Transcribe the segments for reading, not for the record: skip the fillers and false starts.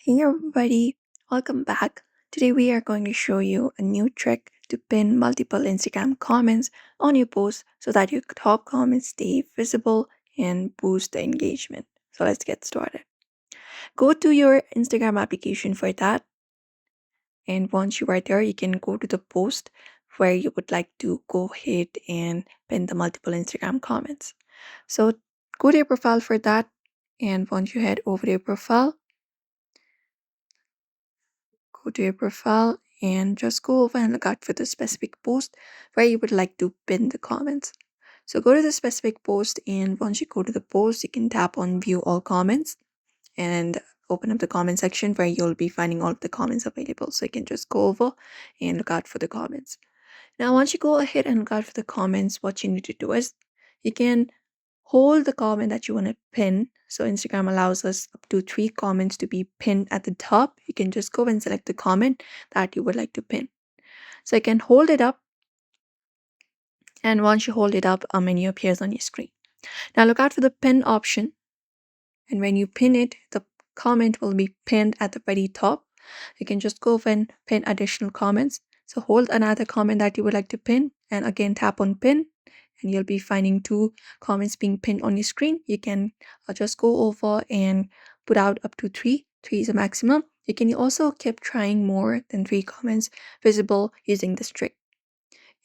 Hey everybody, welcome back. Today we are going to show you a new trick to pin multiple Instagram comments on your post so that your top comments stay visible and boost the engagement. So let's get started. Go to your Instagram application for that, and once you are there, you can go to the post where you would like to go ahead and pin the multiple Instagram comments. So go to your profile for that, and once you head over to your profile, go to your profile and just go over and look out for the specific post where you would like to pin the comments. So go to the specific post, and once you go to the post, you can tap on view all comments and open up the comment section where you'll be finding all of the comments available. So you can just go over and look out for the comments. Now, once you go ahead and look out for the comments, what you need to do is you can hold the comment that you want to pin. So Instagram allows us up to 3 comments to be pinned at the top. You can just go and select the comment that you would like to pin. So you can hold it up, and once you hold it up, a menu appears on your screen. Now look out for the pin option, and when you pin it, the comment will be pinned at the very top. You can just go and pin additional comments. So hold another comment that you would like to pin, and again tap on pin, and you'll be finding 2 comments being pinned on your screen. You can just go over and put out up to 3. 3 is a maximum. You can also keep trying more than 3 comments visible using this trick.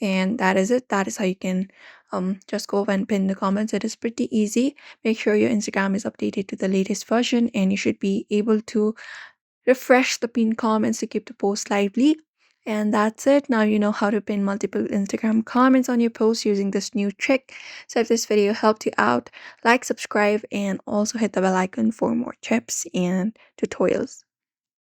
And that is it. That is how you can just go over and pin the comments. It is pretty easy. Make sure your Instagram is updated to the latest version, and you should be able to refresh the pinned comments to keep the post lively. And that's it. Now you know how to pin multiple Instagram comments on your post using this new trick. So if this video helped you out, like, subscribe, and also hit the bell icon for more tips and tutorials.